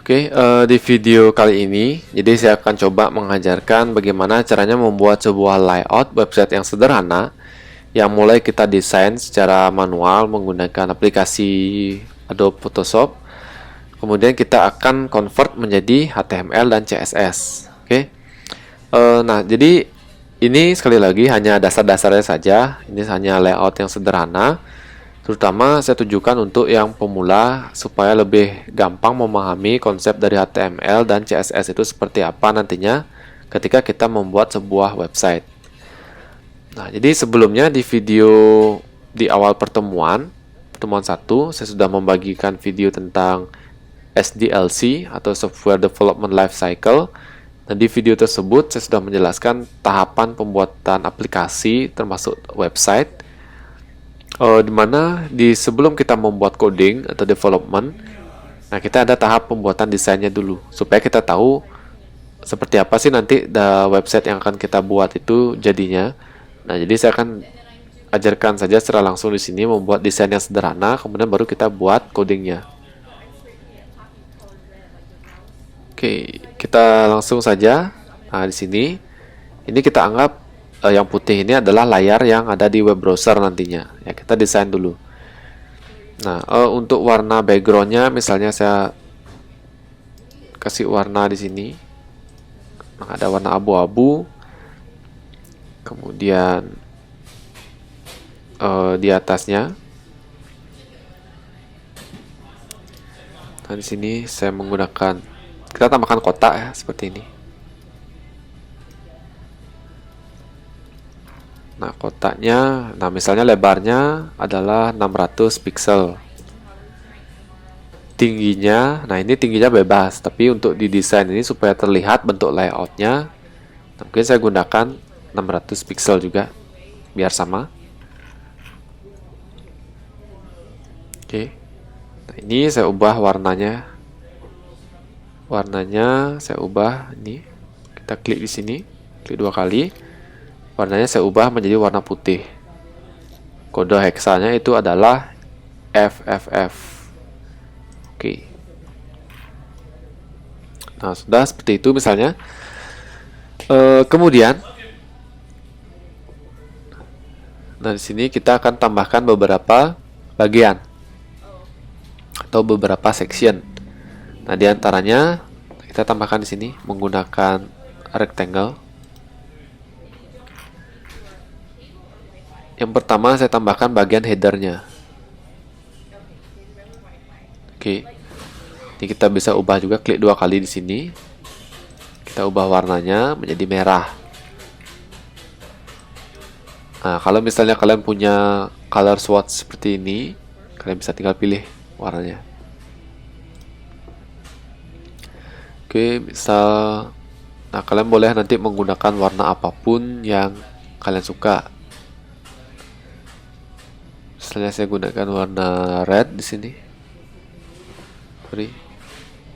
Di video kali ini, jadi saya akan coba mengajarkan bagaimana caranya membuat sebuah layout website yang sederhana yang mulai kita desain secara manual menggunakan aplikasi Adobe Photoshop. Kemudian kita akan convert menjadi HTML dan CSS. Nah, jadi ini sekali lagi hanya dasar-dasarnya saja. Ini hanya layout yang sederhana. Terutama saya tujukan untuk yang pemula supaya lebih gampang memahami konsep dari HTML dan CSS itu seperti apa nantinya ketika kita membuat sebuah website. Nah, jadi sebelumnya di video di awal pertemuan 1, saya sudah membagikan video tentang SDLC atau Software Development Lifecycle. Dan di video tersebut saya sudah menjelaskan tahapan pembuatan aplikasi termasuk website. Dimana sebelum kita membuat coding atau development, nah kita ada tahap pembuatan desainnya dulu supaya kita tahu seperti apa sih nanti website yang akan kita buat itu jadinya. Nah, jadi saya akan ajarkan saja secara langsung di sini membuat desain yang sederhana, kemudian baru kita buat codingnya. Kita langsung saja. Nah, di sini ini kita anggap yang putih ini adalah layar yang ada di web browser nantinya. Ya, kita desain dulu. Nah, untuk warna backgroundnya, misalnya saya kasih warna di sini. Nah, ada warna abu-abu. Kemudian di atasnya. Nah, di sini saya menggunakan, kita tambahkan kotak ya, seperti ini. Nah, kotaknya, nah misalnya lebarnya adalah 600 pixel. Tingginya, nah ini tingginya bebas, tapi untuk didesain ini supaya terlihat bentuk layoutnya, mungkin saya gunakan 600 pixel juga, biar sama. Nah ini saya ubah warnanya. Warnanya saya ubah ini. Kita klik di sini, klik 2 kali. Warnanya saya ubah menjadi warna putih. Kode heksanya itu adalah FFF. Nah, sudah seperti itu misalnya. Kemudian, nah di sini kita akan tambahkan beberapa bagian atau beberapa section. Nah, diantaranya kita tambahkan di sini menggunakan rectangle. Yang pertama saya tambahkan bagian headernya. Ini kita bisa ubah juga, klik 2 kali di sini. Kita ubah warnanya menjadi merah. Nah, kalau misalnya kalian punya color swatch seperti ini, kalian bisa tinggal pilih warnanya. Misal, nah kalian boleh nanti menggunakan warna apapun yang kalian suka. Misalnya saya gunakan warna red di sini.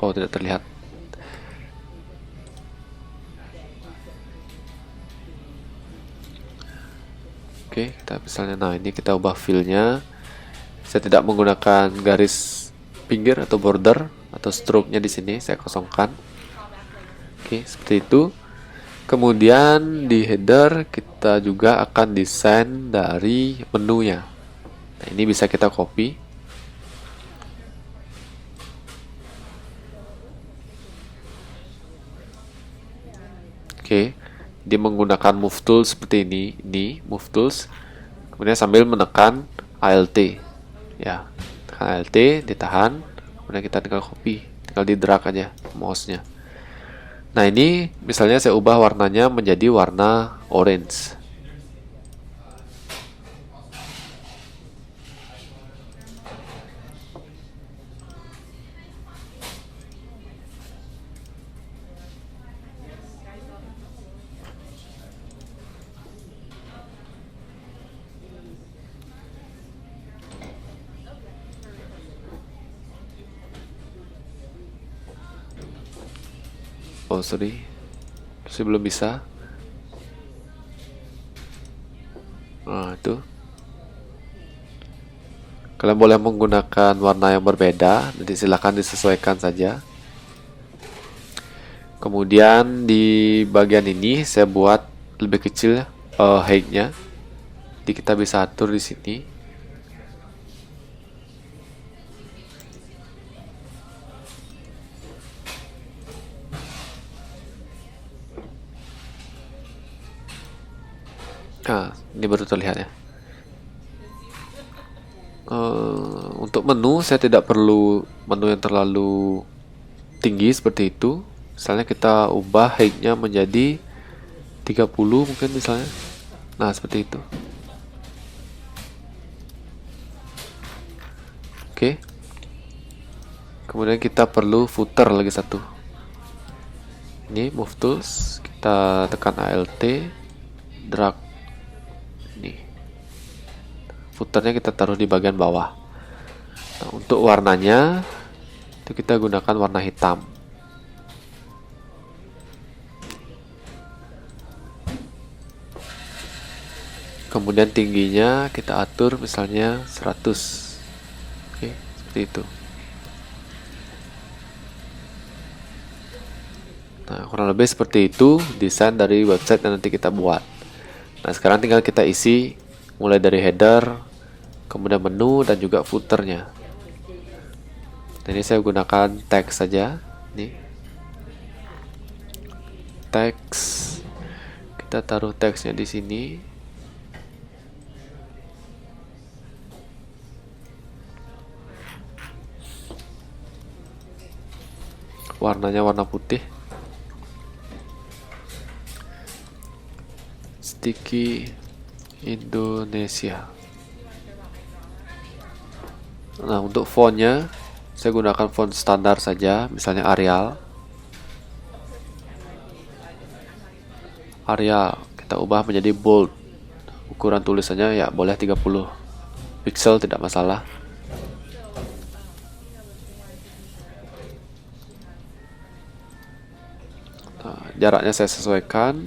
Oh, tidak terlihat. Kita misalnya, nah ini kita ubah fill-nya. Saya tidak menggunakan garis pinggir atau border atau stroke-nya di sini, saya kosongkan. Seperti itu. Kemudian di header kita juga akan desain dari menunya. Nah, ini bisa kita copy. Dia menggunakan move tool seperti ini move tools. Kemudian sambil menekan Alt. Ya, tekan Alt, ditahan. Kemudian kita tinggal copy, tinggal di drag aja mouse-nya. Nah, ini misalnya saya ubah warnanya menjadi warna orange. Oh, sorry, masih belum bisa. Nah, itu kalian boleh menggunakan warna yang berbeda, nanti silahkan disesuaikan saja. Kemudian di bagian ini saya buat lebih kecil height-nya. Jadi kita bisa atur di sini. Nah, ini baru terlihat ya. Untuk menu saya tidak perlu menu yang terlalu tinggi seperti itu. Misalnya kita ubah height-nya menjadi 30 mungkin misalnya. Nah, seperti itu. Oke. Kemudian kita perlu footer lagi satu. Ini move tools, kita tekan Alt, drag. Nih. Footernya kita taruh di bagian bawah. Nah, untuk warnanya itu kita gunakan warna hitam. Kemudian tingginya kita atur misalnya 100. Oke, seperti itu. Nah, kurang lebih seperti itu desain dari website yang nanti kita buat. Nah, sekarang tinggal kita isi mulai dari header, kemudian menu dan juga footernya. Nah, ini saya gunakan teks saja. Nih. Teks. Kita taruh teksnya di sini. Warnanya warna putih. Sticky Indonesia. Nah, untuk fontnya saya gunakan font standar saja, misalnya Arial. Arial kita ubah menjadi bold. Ukuran tulisannya ya boleh 30 pixel, tidak masalah. Nah, jaraknya saya sesuaikan.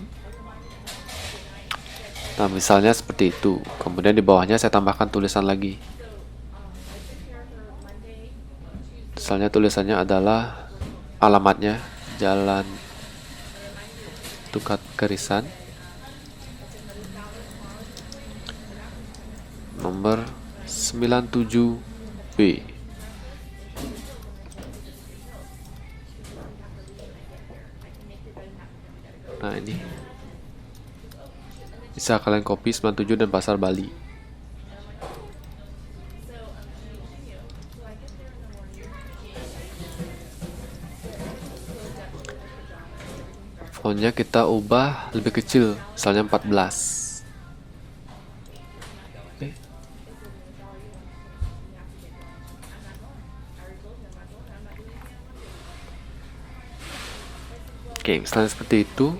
Nah, misalnya seperti itu. Kemudian di bawahnya saya tambahkan tulisan lagi. Misalnya tulisannya adalah alamatnya Jalan Tukat Kerisan nomor 97B. Nah, ini bisa kalian copy 97 dan Pasar Bali. Fontnya kita ubah lebih kecil, misalnya 14. Oke, misalnya seperti itu.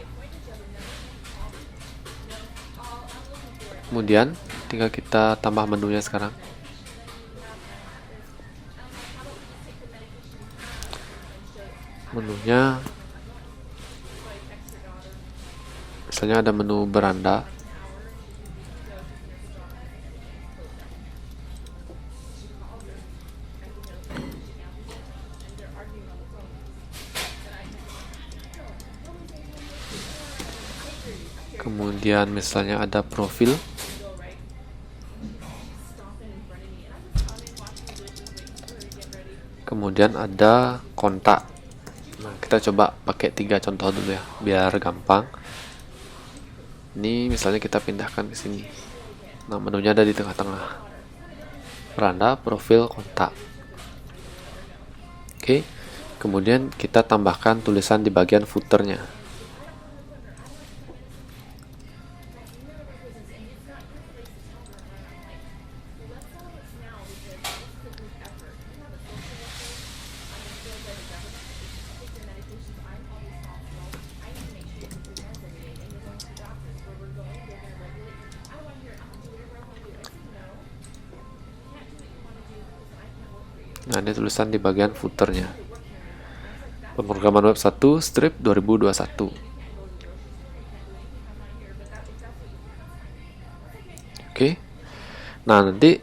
Kemudian tinggal kita tambah menunya sekarang. Menunya misalnya ada menu beranda. Kemudian misalnya ada profil. Kemudian ada kontak. Nah, kita coba pakai 3 contoh dulu ya, biar gampang. Ini misalnya kita pindahkan ke sini. Nah, menunya ada di tengah-tengah. Beranda, profil, kontak. Oke. Kemudian kita tambahkan tulisan di bagian footernya. Nah, ini tulisan di bagian footernya. Pemrograman web 1 strip 2021. Oke. Nah, nanti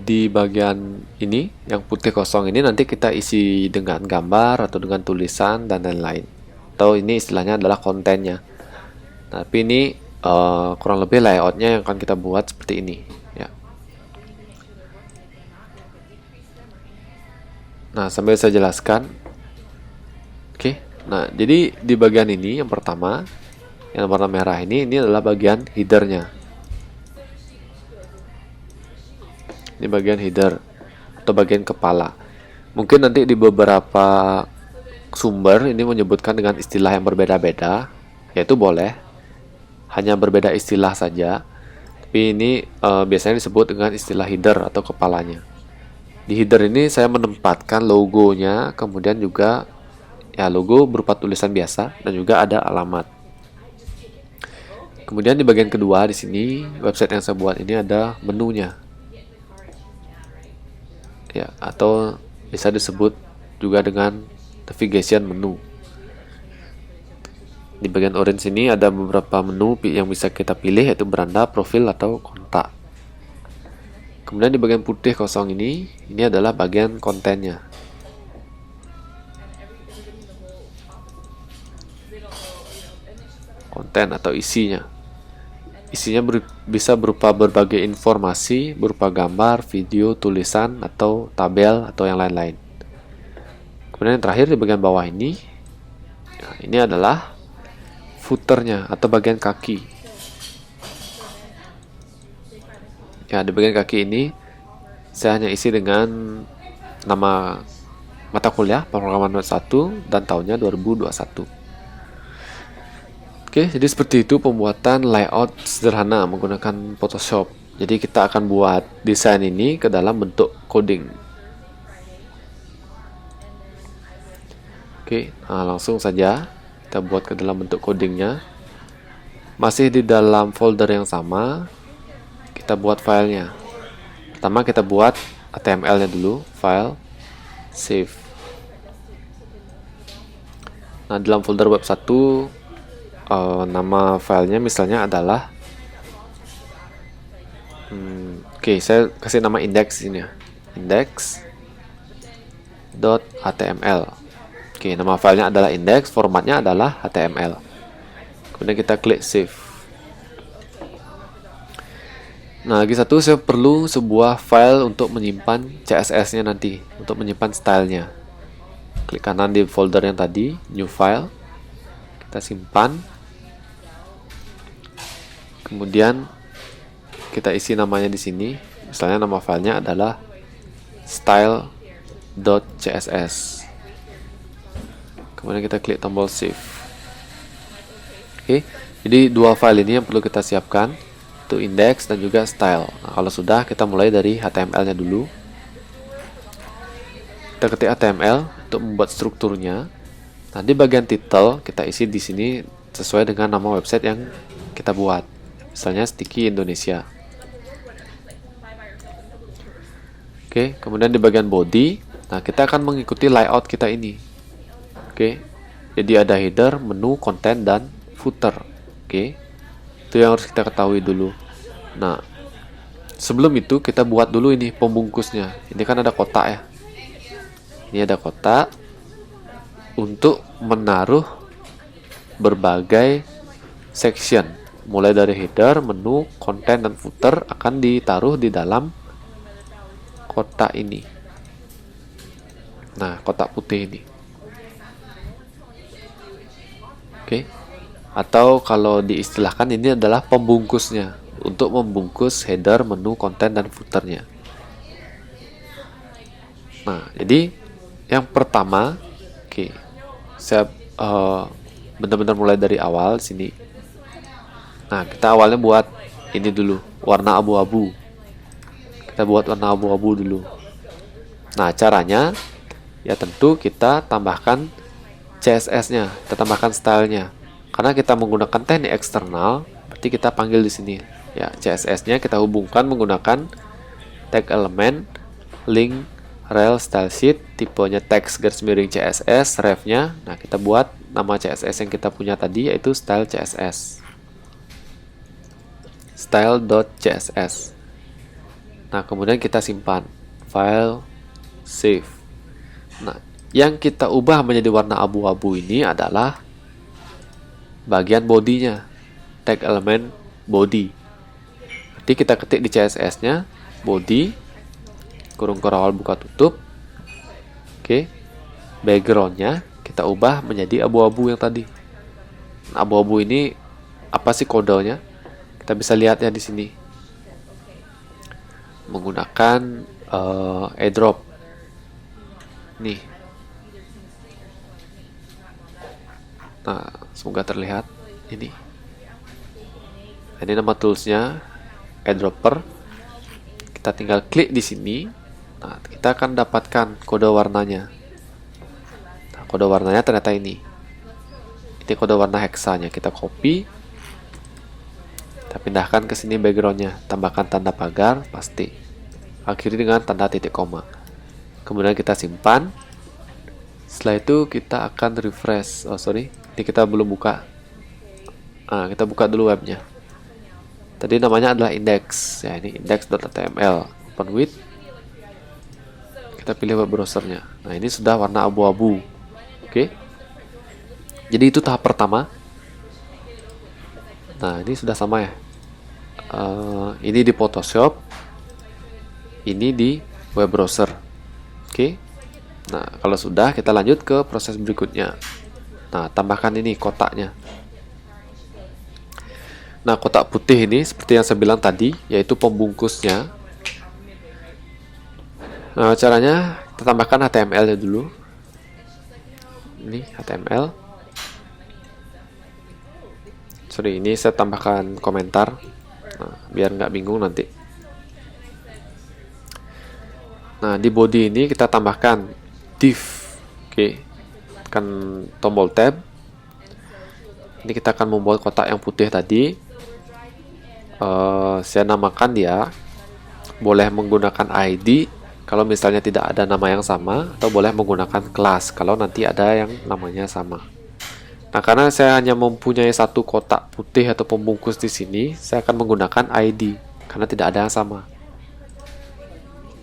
di bagian ini yang putih kosong ini nanti kita isi dengan gambar atau dengan tulisan dan lain-lain. atau ini istilahnya adalah kontennya. Tapi ini kurang lebih layoutnya yang akan kita buat seperti ini ya. Nah, sambil saya jelaskan. Oke. Nah, jadi di bagian ini yang pertama, yang warna merah ini adalah bagian headernya. Ini bagian header atau bagian kepala. Mungkin nanti di beberapa sumber ini menyebutkan dengan istilah yang berbeda-beda, yaitu boleh, hanya berbeda istilah saja. Tapi ini biasanya disebut dengan istilah header atau kepalanya. Di header ini saya menempatkan logonya, kemudian juga ya logo berupa tulisan biasa dan juga ada alamat. Kemudian di bagian kedua di sini website yang saya buat ini ada menunya. Ya, atau bisa disebut juga dengan navigation menu. Di bagian orange ini ada beberapa menu yang bisa kita pilih, yaitu beranda, profil, atau kontak. Kemudian di bagian putih kosong ini adalah bagian kontennya. Konten atau isinya. Isinya bisa berupa berbagai informasi, berupa gambar, video, tulisan, atau tabel, atau yang lain-lain. Kemudian yang terakhir di bagian bawah ini, nah, ini adalah footernya atau bagian kaki. Ya, di bagian kaki ini saya hanya isi dengan nama mata kuliah pemrograman 1 dan tahunnya 2021. Oke, jadi seperti itu pembuatan layout sederhana menggunakan Photoshop. Jadi kita akan buat desain ini ke dalam bentuk coding. Oke, nah langsung saja kita buat ke dalam bentuk codingnya. Masih di dalam folder yang sama, kita buat filenya. Pertama kita buat HTML-nya dulu, file, save. Nah, dalam folder web 1, nama filenya misalnya adalah saya kasih nama index ini ya, index.html. Nama filenya adalah index, formatnya adalah HTML. Kemudian kita klik save. Nah, lagi satu saya perlu sebuah file untuk menyimpan CSS-nya nanti, untuk menyimpan stylenya. Klik kanan di folder yang tadi, new file, kita simpan. Kemudian kita isi namanya di sini. Misalnya nama filenya adalah style.css. Kemudian kita klik tombol save. Oke, jadi dua file ini yang perlu kita siapkan, itu index dan juga style. Nah, kalau sudah, kita mulai dari HTML-nya dulu. Kita ketik HTML untuk membuat strukturnya. Nah, di bagian title kita isi di sini sesuai dengan nama website yang kita buat. Misalnya Sticky Indonesia. Oke, kemudian di bagian body, nah kita akan mengikuti layout kita ini. Oke, jadi ada header, menu, konten, dan footer. Oke, itu yang harus kita ketahui dulu. Nah, sebelum itu kita buat dulu ini pembungkusnya. Ini kan ada kotak ya. Ini ada kotak untuk menaruh berbagai section. Mulai dari header, menu, konten, dan footer akan ditaruh di dalam kotak ini. Nah, kotak putih ini. Oke. Atau kalau diistilahkan ini adalah pembungkusnya, untuk membungkus header, menu, konten, dan footernya. Nah, jadi yang pertama, saya benar-benar mulai dari awal sini. Nah, kita awalnya buat ini dulu, warna abu-abu. Kita buat warna abu-abu dulu. Nah, caranya ya tentu kita tambahkan CSS-nya, kita tambahkan stylenya. Karena kita menggunakan teknik eksternal, berarti kita panggil di sini. Ya, CSS-nya kita hubungkan menggunakan tag element, link, rel, style sheet, tipenya text garis miring CSS, ref-nya. Nah, kita buat nama CSS yang kita punya tadi yaitu style CSS. Style.css. Nah, kemudian kita simpan, file, save. Nah, yang kita ubah menjadi warna abu-abu ini adalah bagian bodinya, tag element body. Nanti kita ketik di CSS-nya body kurung awal buka tutup. Oke. Background-nya kita ubah menjadi abu-abu yang tadi. Nah, abu-abu ini apa sih kodenya? Kita bisa lihat ya di sini. Menggunakan airdrop. Nih. Nah, semoga terlihat ini. Ini nama toolsnya airdropper. Kita tinggal klik di sini. Nah, kita akan dapatkan kode warnanya. Nah, kode warnanya ternyata ini. Ini kode warna heksanya. Kita copy. Kita pindahkan ke sini backgroundnya. Tambahkan tanda pagar pasti. Akhiri dengan tanda titik koma. Kemudian kita simpan. Setelah itu kita akan refresh. Oh sorry, ini kita belum buka. Nah, kita buka dulu webnya. Tadi namanya adalah index. Ya, ini index.html. Open with. Kita pilih web browsernya. Nah, ini sudah warna abu-abu. Oke. Jadi itu tahap pertama. Nah, ini sudah sama ya. Ini di Photoshop. Ini di web browser. Oke. Nah, kalau sudah, kita lanjut ke proses berikutnya. Nah, tambahkan ini kotaknya. Nah, kotak putih ini seperti yang saya bilang tadi, yaitu pembungkusnya. Nah, caranya kita tambahkan HTML-nya dulu. Ini HTML. Sorry, ini saya tambahkan komentar. Nah, biar nggak bingung nanti. Nah, di body ini kita tambahkan div. Oke. Tekan tombol tab. Ini kita akan membuat kotak yang putih tadi. Saya namakan dia. Boleh menggunakan ID kalau misalnya tidak ada nama yang sama, atau boleh menggunakan kelas kalau nanti ada yang namanya sama. Nah, karena saya hanya mempunyai satu kotak putih atau pembungkus di sini, saya akan menggunakan ID karena tidak ada yang sama.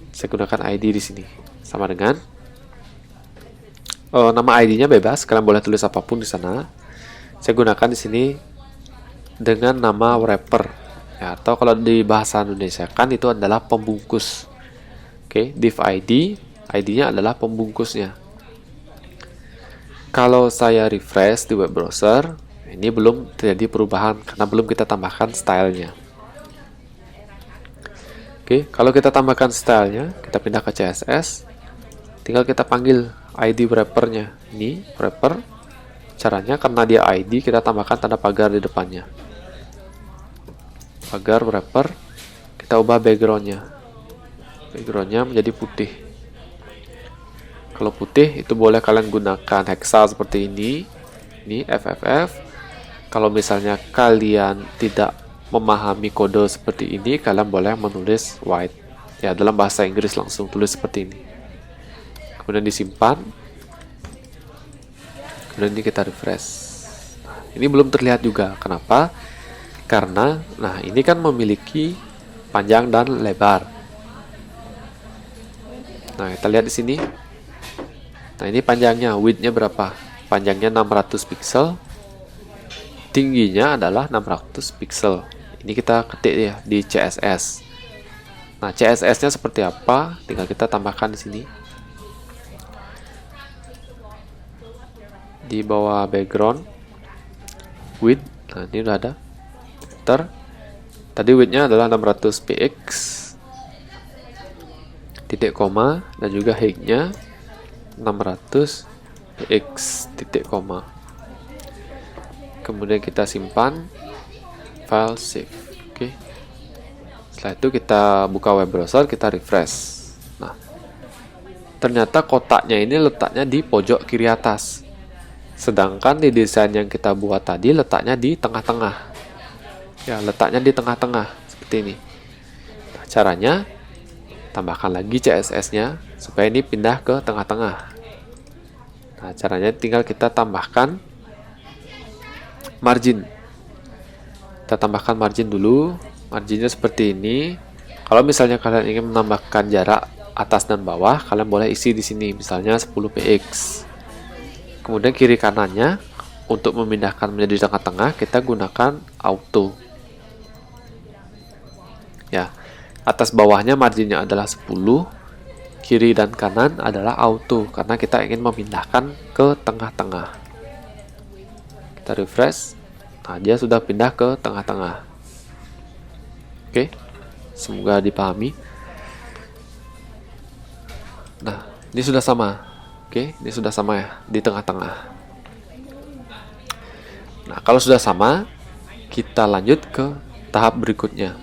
Saya gunakan ID di sini. Sama dengan nama ID-nya bebas, kalian boleh tulis apapun di sana. Saya gunakan di sini dengan nama wrapper. Ya, atau kalau di bahasa Indonesia kan itu adalah pembungkus. Oke, div ID, ID-nya adalah pembungkusnya. Kalau saya refresh di web browser, ini belum terjadi perubahan karena belum kita tambahkan stylenya. Oke, kalau kita tambahkan stylenya, kita pindah ke CSS, tinggal kita panggil ID wrapper-nya. Ini wrapper. Caranya karena dia ID, kita tambahkan tanda pagar di depannya. Pagar wrapper, kita ubah background-nya. Background-nya menjadi putih. Kalau putih itu boleh kalian gunakan hexa seperti ini. Ini FFF. Kalau misalnya kalian tidak memahami kode seperti ini, kalian boleh menulis white. Ya, dalam bahasa Inggris langsung tulis seperti ini. Kemudian disimpan. Kemudian ini kita refresh. Nah, ini belum terlihat juga. Kenapa? Karena, nah ini kan memiliki panjang dan lebar. Nah, kita lihat di sini. Nah, ini panjangnya, width-nya berapa? Panjangnya 600 pixel. Tingginya adalah 600 pixel. Ini kita ketik ya di CSS. Nah, CSS-nya seperti apa? Tinggal kita tambahkan di sini. Di bawah background width. Nah, ini udah ada. Tadi width-nya adalah 600 px. Titik koma dan juga height-nya 600 px titik koma. Kemudian kita simpan, file save. Oke. Setelah itu kita buka web browser, kita refresh. Nah, ternyata kotaknya ini letaknya di pojok kiri atas. Sedangkan di desain yang kita buat tadi letaknya di tengah-tengah. Ya, letaknya di tengah-tengah seperti ini. Nah, caranya tambahkan lagi CSS-nya supaya ini pindah ke tengah-tengah. Nah, caranya tinggal kita tambahkan margin. Kita tambahkan margin dulu. Marginnya seperti ini. Kalau misalnya kalian ingin menambahkan jarak atas dan bawah, kalian boleh isi di sini, misalnya 10 px. Kemudian kiri kanannya untuk memindahkan menjadi tengah-tengah, kita gunakan auto. Ya, atas bawahnya marginnya adalah 10, kiri dan kanan adalah auto, karena kita ingin memindahkan ke tengah-tengah. Kita refresh, nah dia sudah pindah ke tengah-tengah. Oke, semoga dipahami. Nah, ini sudah sama. Oke, ini sudah sama ya, di tengah-tengah. Nah, kalau sudah sama, kita lanjut ke tahap berikutnya,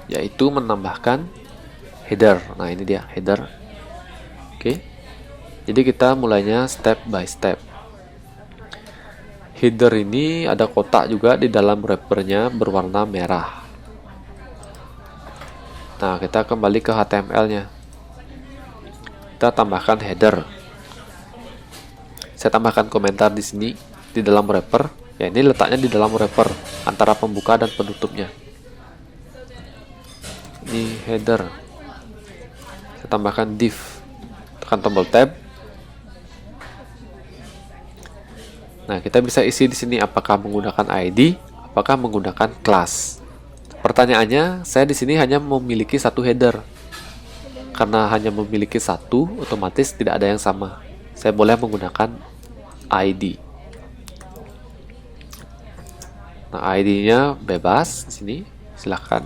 yaitu menambahkan header. Nah, ini dia header. Oke, jadi kita mulainya step by step. Header ini ada kotak juga di dalam wrappernya berwarna merah. Nah, kita kembali ke HTML-nya. Kita tambahkan header. Saya tambahkan komentar di sini di dalam wrapper. Ya, ini letaknya di dalam wrapper antara pembuka dan penutupnya. Ini header. Saya tambahkan div. Tekan tombol tab. Nah, kita bisa isi di sini apakah menggunakan ID, apakah menggunakan class. Pertanyaannya, saya di sini hanya memiliki satu header. Karena hanya memiliki satu, otomatis tidak ada yang sama. Saya boleh menggunakan ID. Nah, ID-nya bebas di sini, silahkan.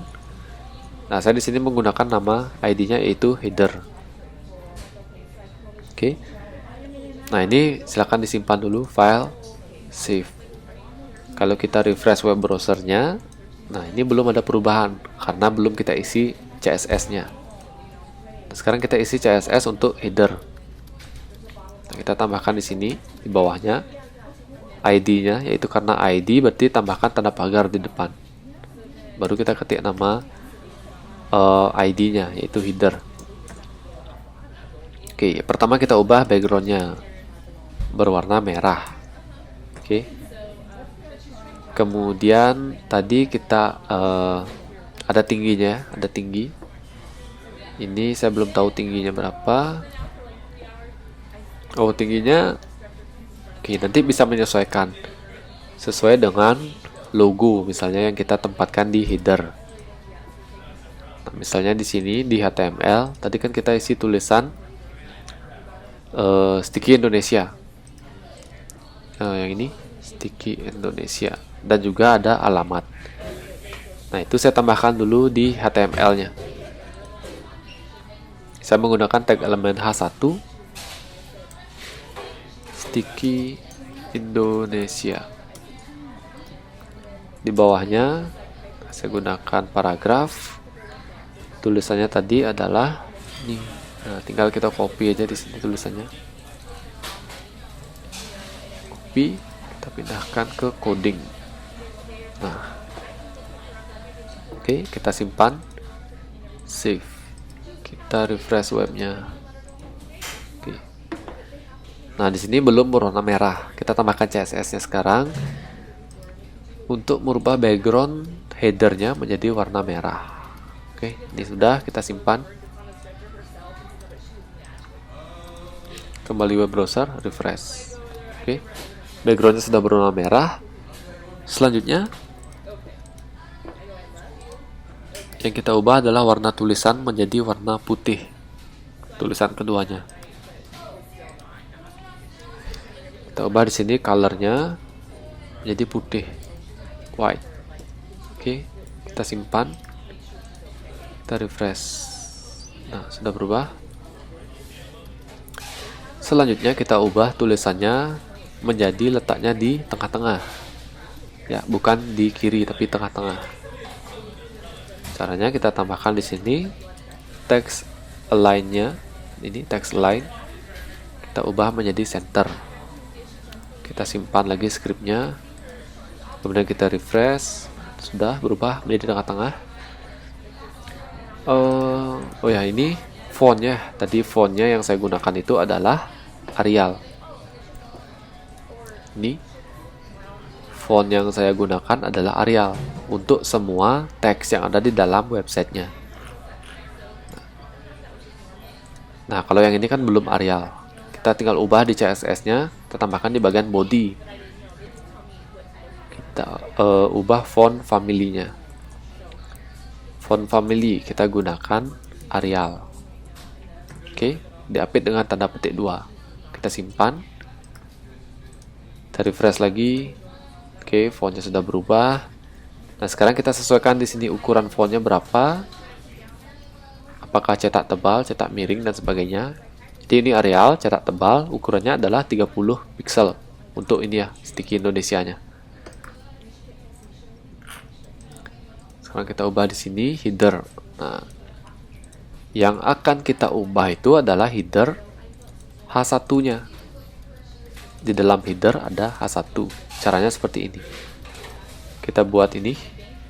Nah, saya di sini menggunakan nama ID-nya yaitu header. Oke. Nah, ini silahkan disimpan dulu, file, save. Kalau kita refresh web browsernya, nah ini belum ada perubahan karena belum kita isi CSS-nya. Nah, sekarang kita isi CSS untuk header. Nah, kita tambahkan di sini di bawahnya ID-nya, yaitu karena ID berarti tambahkan tanda pagar di depan. Baru kita ketik nama ID-nya, yaitu header. Oke, pertama kita ubah background-nya berwarna merah. Oke. Kemudian tadi kita ada tingginya, ada tinggi. Ini saya belum tahu tingginya berapa. Oh, tingginya. Oke, nanti bisa menyesuaikan sesuai dengan logo misalnya yang kita tempatkan di header. Nah, misalnya di sini di HTML tadi kan kita isi tulisan Sticky Indonesia. Yang ini Sticky Indonesia dan juga ada alamat. Nah, itu saya tambahkan dulu di HTML-nya. Saya menggunakan tag elemen H1 Sticky Indonesia. Di bawahnya saya gunakan paragraf. Tulisannya tadi adalah ini. Nah, tinggal kita copy aja di sini tulisannya. Copy, kita pindahkan ke coding. Nah, oke, kita simpan, save, kita refresh webnya. Oke. Nah, di sini belum berwarna merah. Kita tambahkan CSS-nya sekarang untuk merubah background header-nya menjadi warna merah. Oke, ini sudah, kita simpan. Kembali web browser, refresh. Oke, backgroundnya sudah berwarna merah. Selanjutnya yang kita ubah adalah warna tulisan menjadi warna putih. Tulisan keduanya. Kita ubah di sini colornya menjadi putih, white. Oke, kita simpan. Kita refresh. Nah, sudah berubah. Selanjutnya kita ubah tulisannya menjadi letaknya di tengah-tengah. Ya, bukan di kiri tapi tengah-tengah. Caranya kita tambahkan di sini text align-nya. Ini text align. Kita ubah menjadi center. Kita simpan lagi scriptnya. Kemudian kita refresh. Sudah berubah menjadi tengah-tengah. Oh ya, ini fontnya. Tadi fontnya yang saya gunakan itu adalah Arial. Ini font yang saya gunakan adalah Arial untuk semua teks yang ada di dalam websitenya. Nah, kalau yang ini kan belum Arial. Kita tinggal ubah di CSS-nya, kita tambahkan di bagian body. kita ubah font family-nya. Font family kita gunakan Arial. Oke, diupdate dengan tanda petik 2. Kita simpan. Kita refresh lagi. Oke, fontnya sudah berubah. Nah, sekarang kita sesuaikan di sini ukuran fontnya berapa. Apakah cetak tebal, cetak miring, dan sebagainya. Jadi ini Arial, cetak tebal, ukurannya adalah 30 pixel. Untuk ini ya, sticky Indonesianya. Sekarang kita ubah di sini header. Nah, yang akan kita ubah itu adalah header H1-nya. Di dalam header ada H1. Caranya seperti ini. Kita buat ini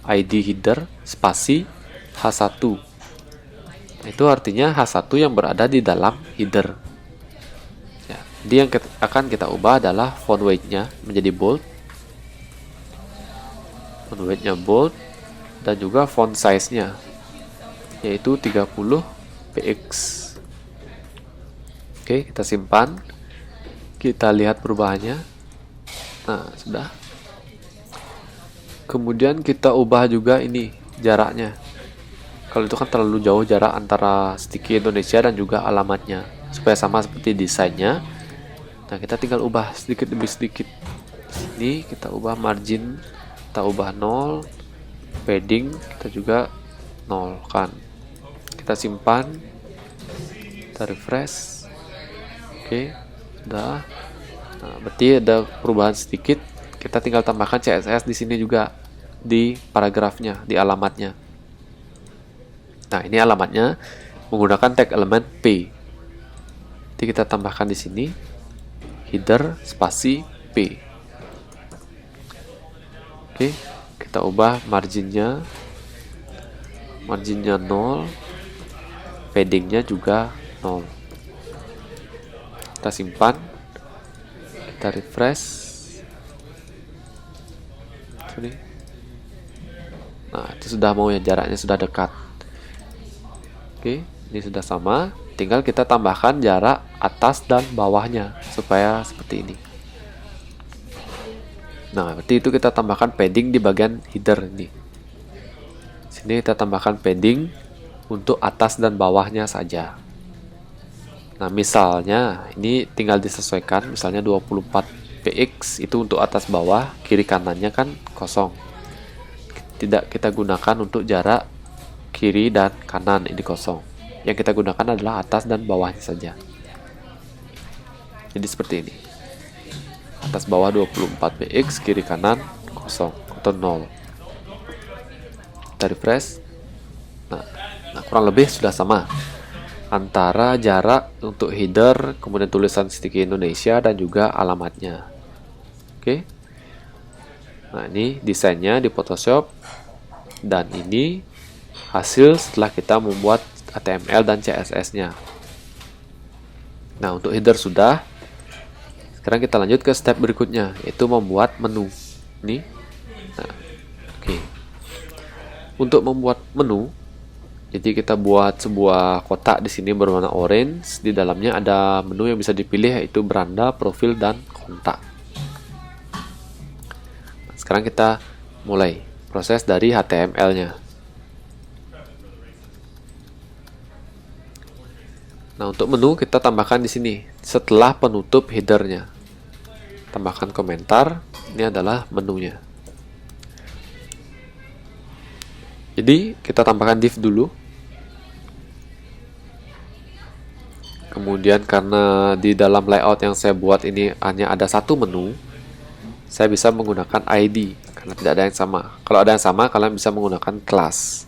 ID header spasi H1. Itu artinya H1 yang berada di dalam header. Ya, jadi yang akan kita ubah adalah font weight-nya menjadi bold. Font weight-nya bold dan juga font size-nya yaitu 30 px. Oke, kita simpan. Kita lihat perubahannya. Nah, sudah. Kemudian kita ubah juga ini jaraknya. Kalau itu kan terlalu jauh jarak antara sticky Indonesia dan juga alamatnya, supaya sama seperti desainnya. Nah, kita tinggal ubah sedikit demi sedikit. Ini kita ubah margin, kita ubah 0, padding kita juga 0 kan. Kita simpan, kita refresh. Oke, sudah. Nah, berarti ada perubahan sedikit. Kita tinggal tambahkan CSS di sini juga di paragrafnya, di alamatnya. Nah, ini alamatnya menggunakan tag elemen P. Jadi kita tambahkan di sini header spasi P. Oke, kita ubah marginnya 0, paddingnya juga 0. Kita simpan, kita refresh. Nah, itu sudah mau ya, jaraknya sudah dekat. Oke, ini sudah sama. Tinggal kita tambahkan jarak atas dan bawahnya supaya seperti ini. Nah, berarti itu kita tambahkan padding di bagian header ini. Sini kita tambahkan padding untuk atas dan bawahnya saja. Nah, misalnya ini tinggal disesuaikan, misalnya 24 px itu untuk atas bawah, kiri kanannya kan kosong. Tidak kita gunakan untuk jarak kiri dan kanan, ini kosong. Yang kita gunakan adalah atas dan bawahnya saja. Jadi seperti ini. Atas bawah 24 px, kiri kanan kosong atau 0. Kita refresh. Nah, kurang lebih sudah sama antara jarak untuk header, kemudian tulisan sticky Indonesia dan juga alamatnya. Oke. Nah, ini desainnya di Photoshop dan ini hasil setelah kita membuat HTML dan CSS-nya. Nah, untuk header sudah. Sekarang kita lanjut ke step berikutnya, yaitu membuat menu. Ini. Nah, oke. Untuk membuat menu, jadi kita buat sebuah kotak di sini berwarna orange. Di dalamnya ada menu yang bisa dipilih, yaitu beranda, profil, dan kontak. Nah, sekarang kita mulai proses dari HTML-nya. Nah, untuk menu kita tambahkan di sini setelah penutup headernya. Tambahkan komentar. Ini adalah menunya. Jadi kita tambahkan div dulu. Kemudian karena di dalam layout yang saya buat ini hanya ada satu menu, saya bisa menggunakan ID karena tidak ada yang sama. Kalau ada yang sama, kalian bisa menggunakan class.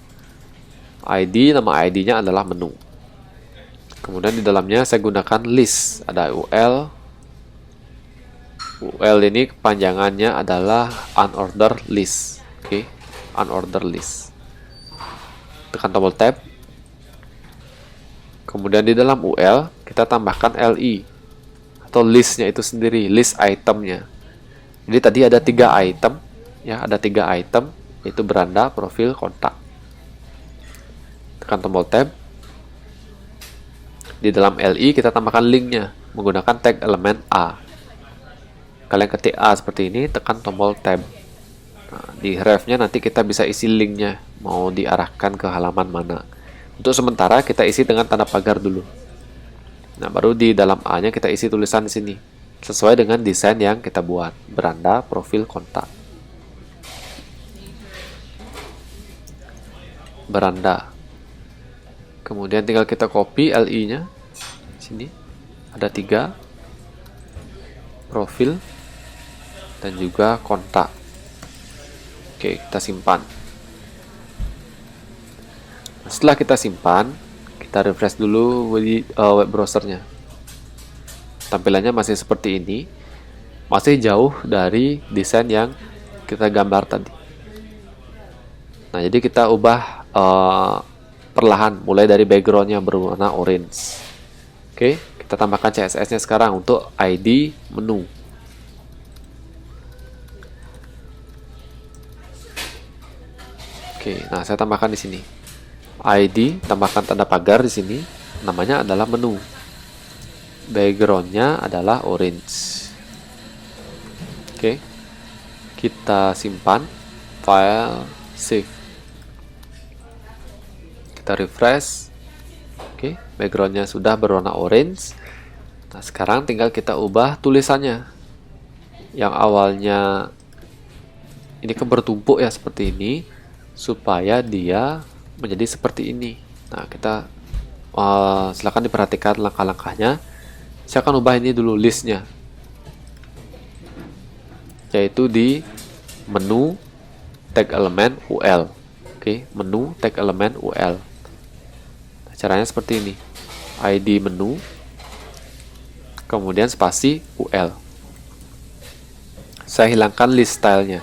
ID, nama ID-nya adalah menu. Kemudian di dalamnya saya gunakan list, ada UL. UL ini kepanjangannya adalah unordered list. Oke, unordered list. Tekan tombol tab. Kemudian di dalam UL kita tambahkan LI atau listnya itu sendiri, list itemnya. Jadi tadi ada 3 item, ya ada 3 item, yaitu beranda, profil, kontak. Tekan tombol tab. Di dalam LI kita tambahkan linknya menggunakan tag elemen A. Kalian ketik A seperti ini, tekan tombol tab. Nah, di ref-nya nanti kita bisa isi linknya, mau diarahkan ke halaman mana. Untuk sementara kita isi dengan tanda pagar dulu. Nah, baru di dalam A-nya kita isi tulisan di sini, sesuai dengan desain yang kita buat, beranda, profil, kontak. Beranda. Kemudian tinggal kita copy LI-nya. Sini ada 3, profil dan juga kontak. Oke, kita simpan. Setelah kita simpan, kita refresh dulu di web browsernya. Tampilannya masih seperti ini, masih jauh dari desain yang kita gambar tadi. Nah, jadi kita ubah perlahan, mulai dari backgroundnya berwarna orange. Oke, kita tambahkan CSS-nya sekarang untuk ID menu. Oke, nah saya tambahkan di sini. ID, tambahkan tanda pagar di sini. Namanya adalah menu. Backgroundnya adalah orange. Oke, kita simpan, file, save. Kita refresh. Oke, backgroundnya sudah berwarna orange. Nah, sekarang tinggal kita ubah tulisannya. Yang awalnya ini kan bertumpuk ya seperti ini, supaya dia menjadi seperti ini. Nah, kita silakan diperhatikan langkah-langkahnya. Saya akan ubah ini dulu listnya, yaitu di menu tag element UL. Oke, menu tag element UL. Nah, caranya seperti ini. ID menu, kemudian spasi UL. Saya hilangkan list style-nya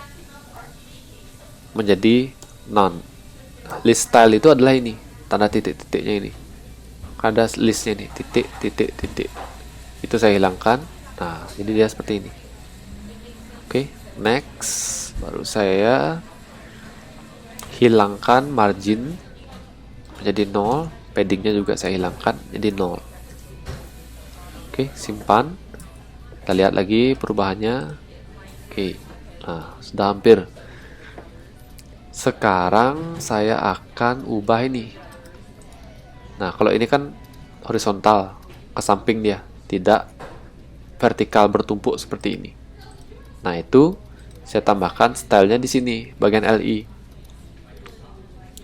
menjadi none. List style itu adalah ini, tanda titik-titiknya ini. Ada listnya nih, titik, titik, titik. Itu saya hilangkan. Nah, jadi dia seperti ini. Oke, next. Baru saya hilangkan margin menjadi 0. Paddingnya juga saya hilangkan jadi 0. Oke, simpan. Kita lihat lagi perubahannya. Oke, nah sudah hampir. Sekarang saya akan ubah ini. Nah, kalau ini kan horizontal, ke samping dia, tidak vertikal bertumpuk seperti ini. Nah, itu saya tambahkan stylenya di sini, bagian LI.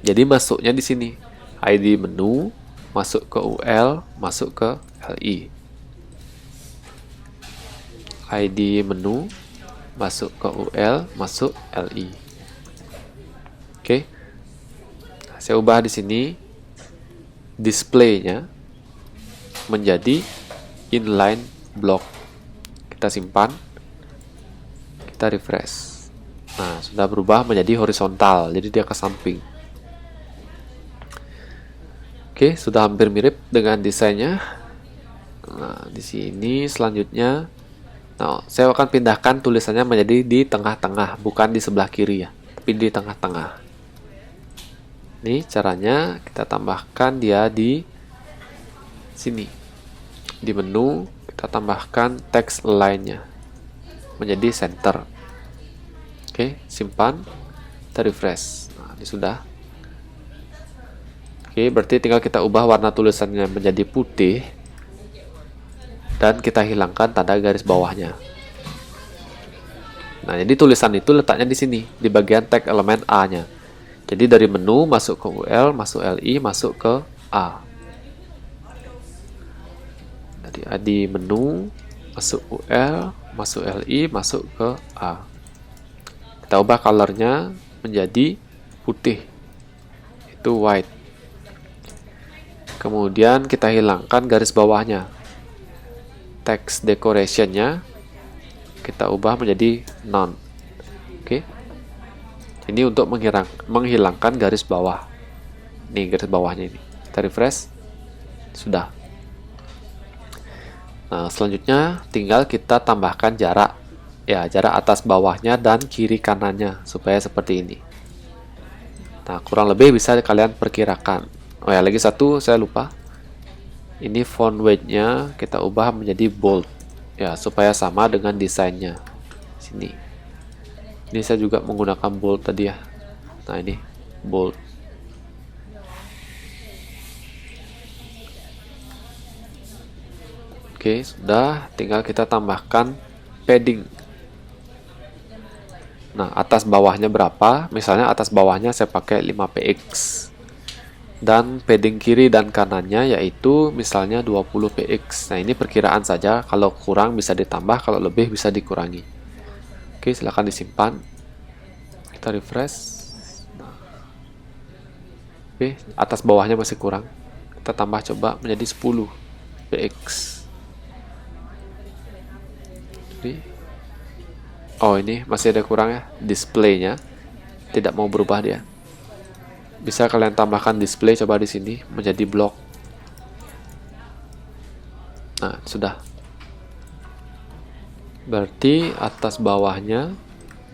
Jadi masuknya di sini, ID menu, masuk ke UL, masuk ke LI. ID menu, masuk ke UL, masuk LI. Oke, saya ubah di sini display-nya menjadi inline block. Kita simpan, kita refresh. Nah, sudah berubah menjadi horizontal, jadi dia ke samping. Oke, sudah hampir mirip dengan desainnya. Nah, di sini selanjutnya, nah, saya akan pindahkan tulisannya menjadi di tengah-tengah, bukan di sebelah kiri ya, tapi di tengah-tengah. Ini caranya, kita tambahkan dia di sini. Di menu, kita tambahkan text align-nya menjadi center. Oke, simpan, kita refresh. Nah, ini sudah. Oke, berarti tinggal kita ubah warna tulisannya menjadi putih dan kita hilangkan tanda garis bawahnya. Nah, jadi tulisan itu letaknya di sini, di bagian tag elemen A-nya. Jadi dari menu masuk ke UL, masuk LI, masuk ke A. Di menu masuk UL, masuk LI, masuk ke A. Kita ubah colornya menjadi putih, itu white. Kemudian kita hilangkan garis bawahnya. Text decoration-nya kita ubah menjadi none. Oke. Ini untuk menghilangkan garis bawah. Nih garis bawahnya ini. Kita refresh. Sudah. Nah, selanjutnya tinggal kita tambahkan jarak. Ya, jarak atas bawahnya dan kiri kanannya supaya seperti ini. Nah, kurang lebih bisa kalian perkirakan. Oh ya, lagi satu saya lupa. Ini font weight-nya kita ubah menjadi bold. Ya, supaya sama dengan desainnya. Sini. Ini saya juga menggunakan bold tadi ya. Nah, ini bold. Oke, sudah. Tinggal kita tambahkan padding. Nah, atas bawahnya berapa? Misalnya atas bawahnya saya pakai 5px. Dan padding kiri dan kanannya yaitu misalnya 20px. Nah, ini perkiraan saja. Kalau kurang bisa ditambah, kalau lebih bisa dikurangi. Oke, silahkan disimpan. Kita refresh. Oke, atas bawahnya masih kurang. Kita tambah coba menjadi 10px. Oh, ini masih ada kurang ya. Displaynya tidak mau berubah dia. Bisa kalian tambahkan display coba di sini menjadi blok. Nah, sudah. Berarti atas bawahnya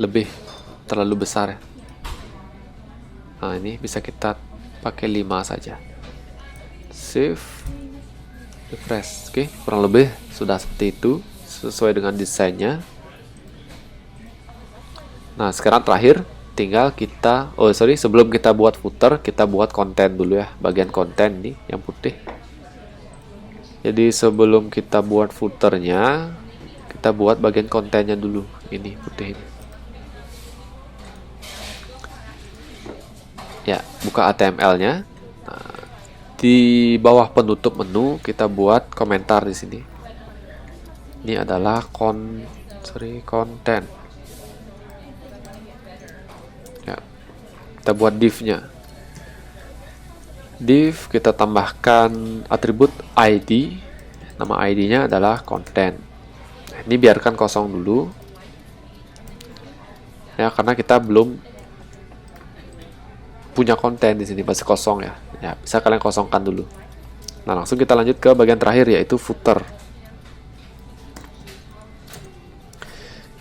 lebih terlalu besar ya. Nah, ini bisa kita pakai 5 saja. Save. Refresh. Oke, kurang lebih sudah seperti itu sesuai dengan desainnya. Nah, sekarang terakhir tinggal kita, sebelum kita buat footer, kita buat konten dulu ya, bagian konten nih yang putih. Jadi sebelum kita buat footernya, kita buat bagian kontennya dulu, ini putih ini. Ya, buka HTML-nya. Nah, di bawah penutup menu kita buat komentar di sini. Ini adalah konten. Kita buat div-nya. Div kita tambahkan atribut ID. Nama ID-nya adalah konten. Ini biarkan kosong dulu. Ya, karena kita belum punya konten di sini, masih kosong ya. Ya, bisa kalian kosongkan dulu. Nah, langsung kita lanjut ke bagian terakhir yaitu footer.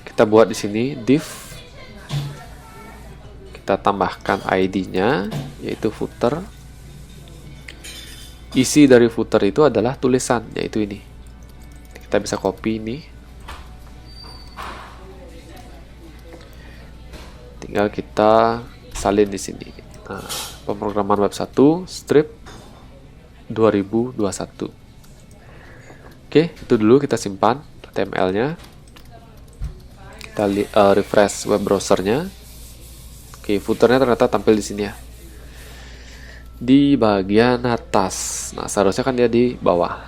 Kita buat di sini div. Kita tambahkan ID-nya, yaitu footer. Isi dari footer itu adalah tulisan, yaitu ini. Kita bisa copy ini. Tinggal kita salin di sini. Nah, pemrograman web 1, strip 2021. Oke, itu dulu kita simpan HTML-nya. Kita refresh web browser-nya. Oke, footernya ternyata tampil di sini ya. Di bagian atas. Nah, seharusnya kan dia di bawah.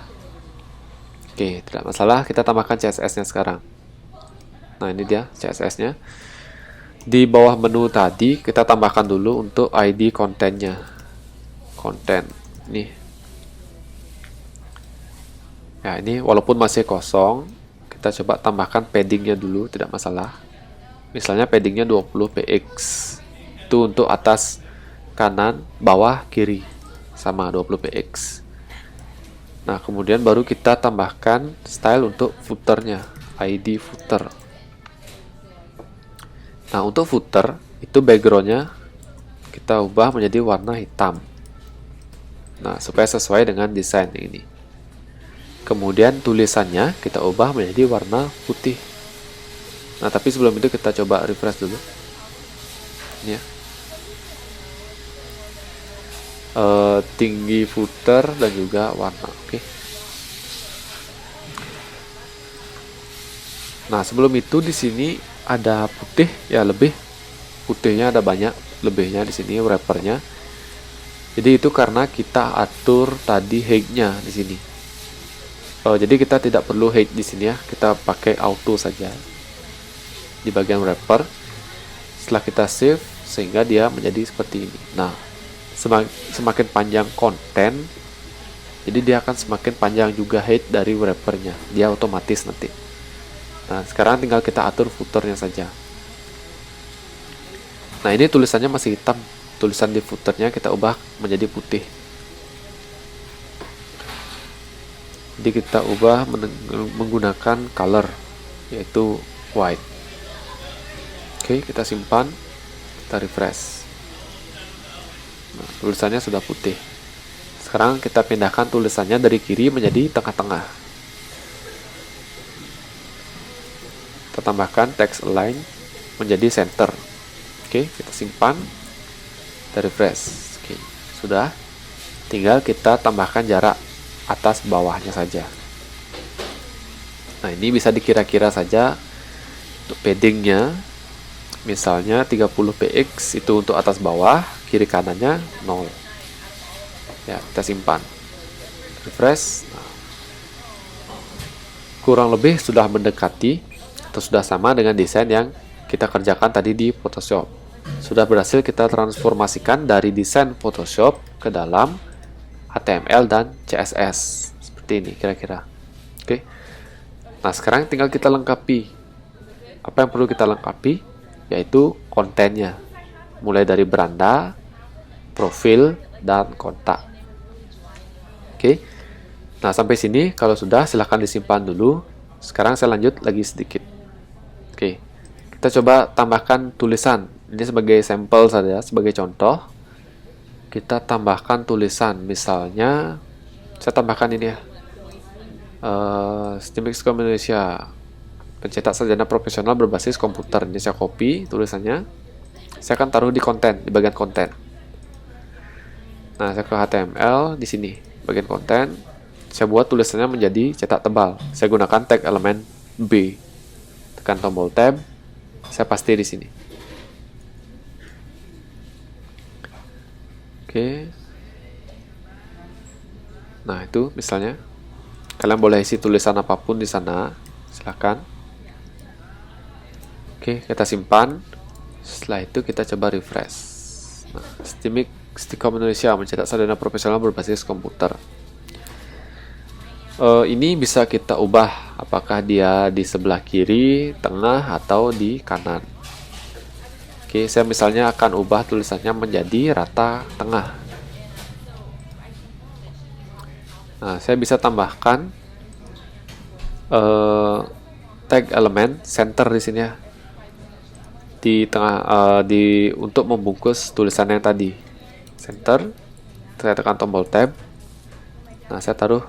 Oke, tidak masalah. Kita tambahkan CSS-nya sekarang. Nah, ini dia CSS-nya. Di bawah menu tadi, kita tambahkan dulu untuk ID kontennya. Konten. Nih. Ya, ini walaupun masih kosong, kita coba tambahkan paddingnya dulu, tidak masalah. Misalnya paddingnya 20px. Itu untuk atas, kanan, bawah, kiri sama 20px. Nah, kemudian baru kita tambahkan style untuk footernya, ID footer. Nah, untuk footer itu backgroundnya kita ubah menjadi warna hitam. Nah, supaya sesuai dengan desain ini. Kemudian tulisannya kita ubah menjadi warna putih. Nah, tapi sebelum itu kita coba refresh dulu. Ini ya. Tinggi footer dan juga warna. Oke. Nah, sebelum itu di sini ada putih ya, lebih putihnya ada banyak lebihnya di sini wrappernya. Jadi itu karena kita atur tadi height-nya di sini. Jadi kita tidak perlu height di sini ya, kita pakai auto saja di bagian wrapper. Setelah kita save sehingga dia menjadi seperti ini. Nah, semakin panjang konten, jadi dia akan semakin panjang juga height dari wrappernya, dia otomatis nanti. Nah, sekarang tinggal kita atur footernya saja. Nah, ini tulisannya masih hitam, tulisan di footernya kita ubah menjadi putih. Jadi kita ubah menggunakan color, yaitu white. Oke, kita simpan, kita refresh. Nah, tulisannya sudah putih. Sekarang kita pindahkan tulisannya dari kiri menjadi tengah-tengah. Kita tambahkan text align. menjadi center. Oke, kita simpan, kita refresh. Oke, sudah. Tinggal kita tambahkan jarak atas bawahnya saja. Nah, ini bisa dikira-kira saja untuk paddingnya. Misalnya 30 px itu untuk atas bawah, kiri kanannya 0. Ya, kita simpan. Refresh. Nah, kurang lebih sudah mendekati atau sudah sama dengan desain yang kita kerjakan tadi di Photoshop. Sudah berhasil kita transformasikan dari desain Photoshop ke dalam HTML dan CSS. Seperti ini kira-kira. Oke. Nah, sekarang tinggal kita lengkapi. Apa yang perlu kita lengkapi? Yaitu kontennya. Mulai dari beranda, profil, dan kontak. Oke. Nah, sampai sini kalau sudah silahkan disimpan dulu. Sekarang saya lanjut lagi sedikit. Oke. Kita coba tambahkan tulisan. Ini sebagai sampel saja, sebagai contoh. Kita tambahkan tulisan, misalnya saya tambahkan ini ya, STEAMICS.com Indonesia, pencetak sarjana profesional berbasis komputer. Ini saya copy tulisannya, saya akan taruh di konten, di bagian konten. Nah, saya ke HTML, di sini bagian konten, saya buat tulisannya menjadi cetak tebal. Saya gunakan tag elemen B, tekan tombol tab, saya paste di sini. Oke. Nah, itu misalnya kalian boleh isi tulisan apapun di sana, silakan. Oke, kita simpan. Setelah itu kita coba refresh. Nah, STEAMICS.com Indonesia, mencetak sarjana profesional berbasis komputer. Ini bisa kita ubah apakah dia di sebelah kiri, tengah, atau di kanan. Oke, saya misalnya akan ubah tulisannya menjadi rata tengah. Nah, saya bisa tambahkan tag elemen center di sini ya, di tengah, untuk membungkus tulisan yang tadi. Center, saya tekan tombol tab. Nah, saya taruh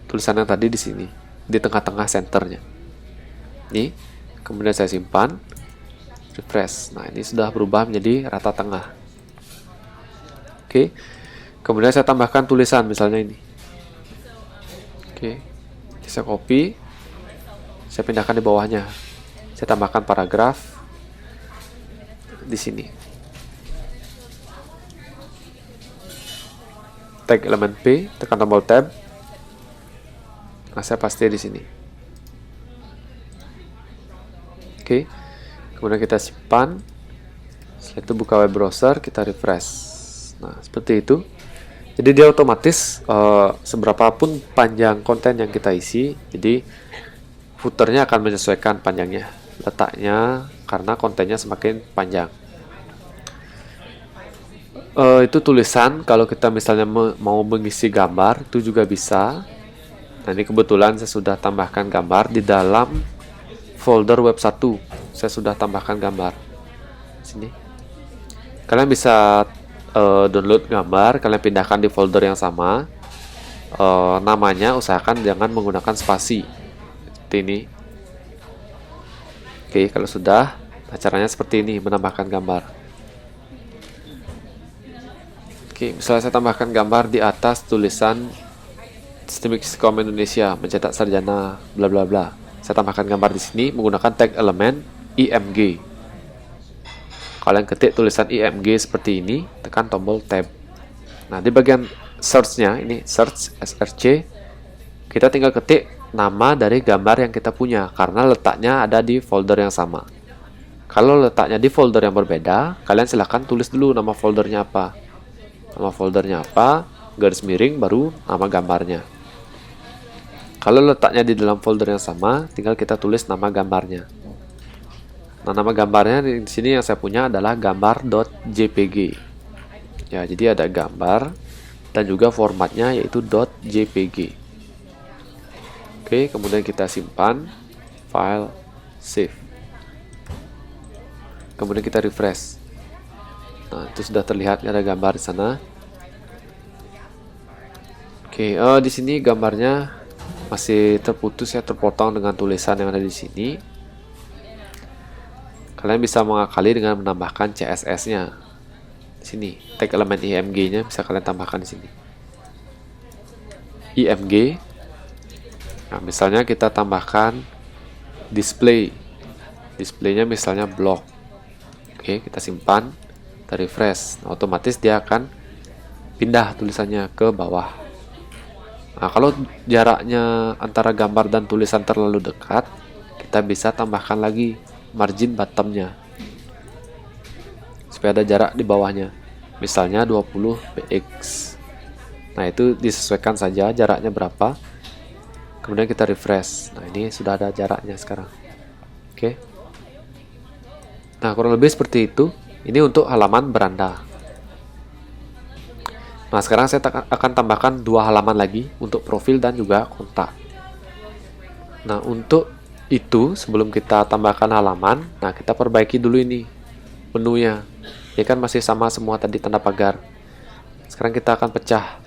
tulisan yang tadi di sini, di tengah-tengah senternya. Ini, kemudian saya simpan. Refresh. Nah, ini sudah berubah menjadi rata tengah. Oke. Kemudian saya tambahkan tulisan, misalnya ini. Oke. Saya copy. Saya pindahkan di bawahnya. Saya tambahkan paragraf di sini. Tag elemen P, tekan tombol tab. Nah, saya paste di sini. Oke. Kemudian kita simpan. Setelah itu buka web browser, kita refresh. Nah, seperti itu. Jadi dia otomatis seberapapun panjang konten yang kita isi, jadi footernya akan menyesuaikan panjangnya, letaknya, karena kontennya semakin panjang. Itu tulisan. Kalau kita misalnya mau mengisi gambar, itu juga bisa. Nah, ini kebetulan saya sudah tambahkan gambar di dalam folder web 1. Saya sudah tambahkan gambar sini. Kalian bisa download gambar, kalian pindahkan di folder yang sama. Namanya usahakan jangan menggunakan spasi seperti ini. Oke, kalau sudah, nah caranya seperti ini, menambahkan gambar. Oke, misalnya saya tambahkan gambar di atas tulisan STEAMICS.com Indonesia, mencetak sarjana bla bla bla. Saya tambahkan gambar di sini menggunakan tag elemen IMG. Kalian ketik tulisan IMG seperti ini, tekan tombol tab. Nah, di bagian search-nya, ini search SRC, kita tinggal ketik nama dari gambar yang kita punya, karena letaknya ada di folder yang sama. Kalau letaknya di folder yang berbeda, kalian silahkan tulis dulu nama foldernya apa. Nama foldernya apa, garis miring, baru nama gambarnya. Kalau letaknya di dalam folder yang sama, tinggal kita tulis nama gambarnya. Nah, nama gambarnya di sini yang saya punya adalah gambar.jpg. Ya, jadi ada gambar dan juga formatnya yaitu .jpg. Oke, kemudian kita simpan, file, save. Kemudian kita refresh. Nah, itu sudah terlihat ada gambar di sana. Oke, di sini gambarnya masih terputus ya, terpotong dengan tulisan yang ada di sini. Kalian bisa mengakali dengan menambahkan CSS-nya. Sini, tag elemen IMG-nya bisa kalian tambahkan di sini. IMG. Nah, misalnya kita tambahkan display. Displaynya misalnya blog. Oke, kita simpan, kita refresh. Nah, otomatis dia akan pindah tulisannya ke bawah. Nah, kalau jaraknya antara gambar dan tulisan terlalu dekat, kita bisa tambahkan lagi margin bottomnya supaya ada jarak di bawahnya, misalnya 20 px. Nah, itu disesuaikan saja jaraknya berapa, kemudian kita refresh. Nah, ini sudah ada jaraknya sekarang. Oke. Nah, kurang lebih seperti itu. Ini untuk halaman beranda. Nah, sekarang saya akan tambahkan 2 halaman lagi untuk profil dan juga kontak. Nah, untuk itu sebelum kita tambahkan halaman, nah kita perbaiki dulu ini menunya. Ya kan masih sama semua tadi tanda pagar. Sekarang kita akan pecah.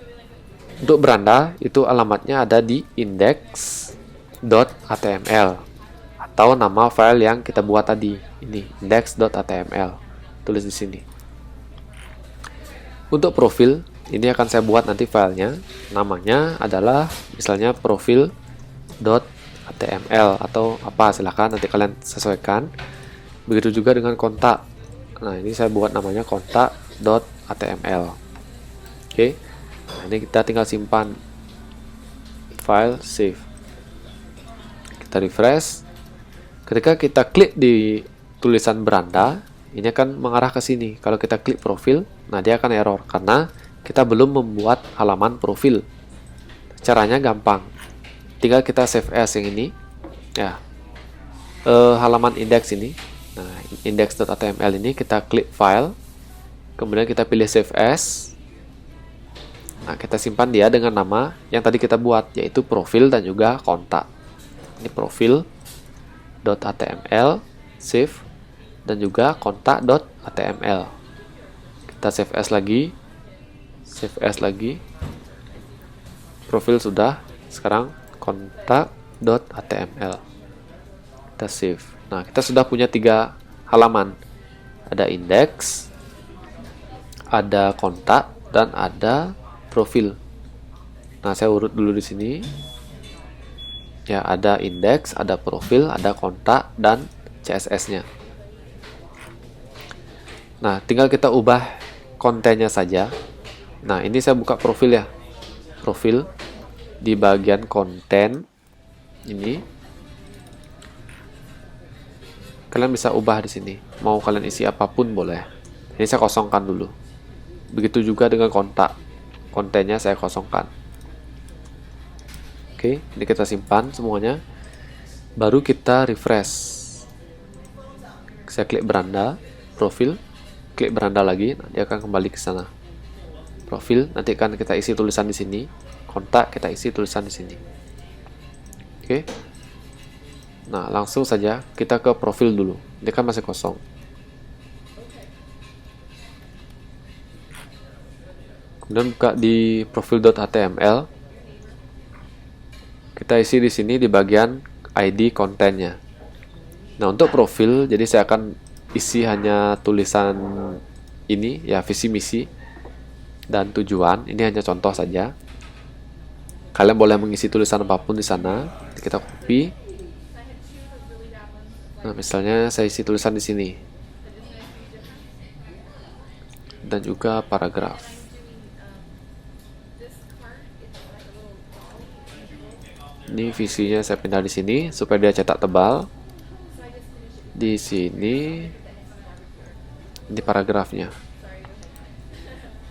Untuk beranda itu alamatnya ada di index.html atau nama file yang kita buat tadi. Ini index.html. Tulis di sini. Untuk profil ini akan saya buat nanti filenya. Namanya adalah misalnya profil.html atau apa, silahkan nanti kalian sesuaikan. Begitu juga dengan kontak. Nah, ini saya buat namanya kontak.html. Oke. Nah, ini kita tinggal simpan. File, save. Kita refresh. Ketika kita klik di tulisan beranda, ini akan mengarah ke sini. Kalau kita klik profil, nah dia akan error karena kita belum membuat halaman profil. Caranya gampang. Tinggal kita save as yang ini. Ya. Halaman index ini. Nah, index.html ini kita klik file. Kemudian kita pilih save as. Nah, kita simpan dia dengan nama yang tadi kita buat, yaitu profil dan juga kontak. Ini profil.html, save, dan juga kontak.html. Kita save as lagi. Save as lagi. Profil sudah. Sekarang kontak.html. Kita save. Nah, kita sudah punya 3 halaman. Ada index, ada kontak, dan ada profil. Nah, saya urut dulu di sini. Ya, ada index, ada profil, ada kontak, dan CSS-nya. Nah, tinggal kita ubah kontennya saja. Nah, ini saya buka profil ya. Profil di bagian konten ini. Kalian bisa ubah di sini. Mau kalian isi apapun boleh. Ini saya kosongkan dulu. Begitu juga dengan kontak. Kontennya saya kosongkan. Oke, ini kita simpan semuanya. Baru kita refresh. Saya klik beranda, profil, klik beranda lagi, nanti akan kembali ke sana. Profil, nanti akan kita isi tulisan di sini. Kontak, kita isi tulisan di sini. Oke. Nah, langsung saja kita ke profil dulu. Ini kan masih kosong. Kemudian buka di profil.html. Kita isi di sini di bagian ID kontennya. Nah, untuk profil, jadi saya akan isi hanya tulisan ini, ya, visi misi dan tujuan. Ini hanya contoh saja. Kalian boleh mengisi tulisan apapun di sana. Kita copy. Nah, misalnya saya isi tulisan di sini. Dan juga paragraf. Ini visinya saya pindah di sini supaya dia cetak tebal. Di sini ini paragrafnya.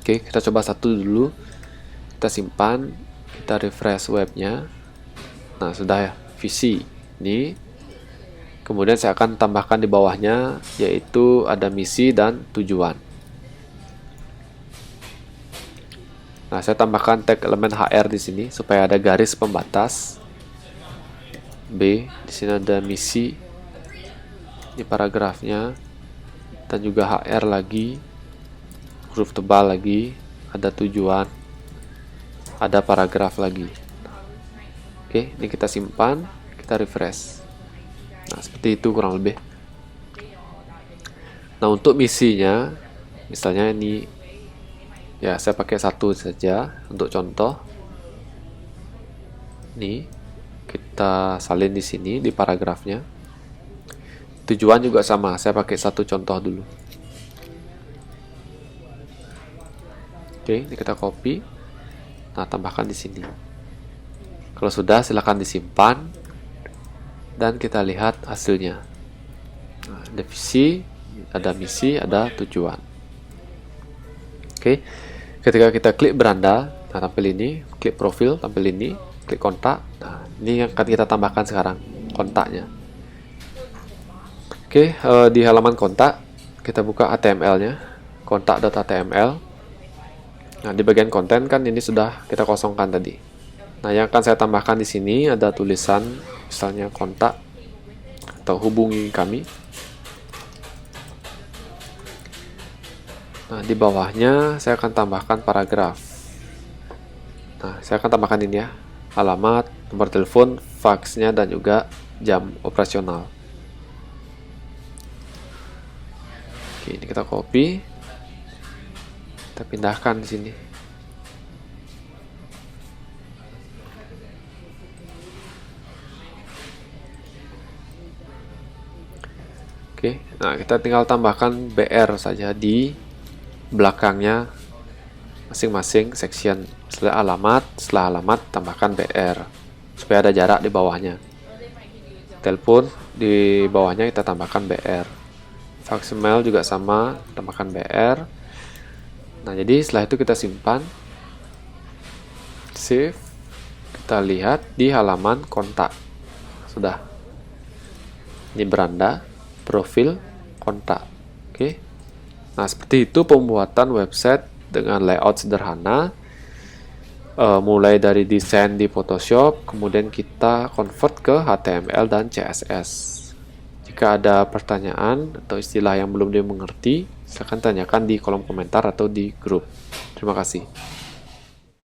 Oke, kita coba satu dulu. Kita simpan, kita refresh webnya. Nah, sudah ya, visi ini. Kemudian saya akan tambahkan di bawahnya, yaitu ada misi dan tujuan. Nah, saya tambahkan tag elemen HR di sini supaya ada garis pembatas. B, di sini ada misi. Ini paragrafnya. Dan juga HR lagi. Huruf tebal lagi. Ada tujuan. Ada paragraf lagi. Oke, ini kita simpan. Kita refresh. Nah, seperti itu kurang lebih. Nah, untuk misinya, misalnya ini, ya saya pakai satu saja untuk contoh. Nih, kita salin di sini di paragrafnya. Tujuan juga sama, saya pakai satu contoh dulu. Oke, ini kita copy. Nah, tambahkan di sini. Kalau sudah, silakan disimpan dan kita lihat hasilnya. Nah, ada misi, ada tujuan. Oke, ketika kita klik beranda, nah tampil ini, klik profil, tampil ini, klik kontak. Nah, ini yang akan kita tambahkan sekarang, kontaknya. Oke, di halaman kontak, kita buka HTML-nya, kontak.html. Nah, di bagian konten kan ini sudah kita kosongkan tadi. Nah, yang akan saya tambahkan di sini ada tulisan, misalnya kontak atau hubungi kami. Nah, di bawahnya saya akan tambahkan paragraf. Nah, saya akan tambahkan ini ya, alamat, nomor telepon, faksnya, dan juga jam operasional. Oke, ini kita copy, kita pindahkan di sini. Oke, nah kita tinggal tambahkan BR saja di belakangnya masing-masing section. Setelah alamat tambahkan BR supaya ada jarak di bawahnya. Telepon di bawahnya kita tambahkan BR. Fax email juga sama, tambahkan BR. Nah, jadi setelah itu kita simpan, save, kita lihat di halaman kontak. Sudah. Ini beranda, profil, kontak. Oke. Nah, seperti itu pembuatan website dengan layout sederhana, mulai dari desain di Photoshop, kemudian kita convert ke HTML dan CSS. Jika ada pertanyaan atau istilah yang belum dimengerti, silakan tanyakan di kolom komentar atau di grup. Terima kasih.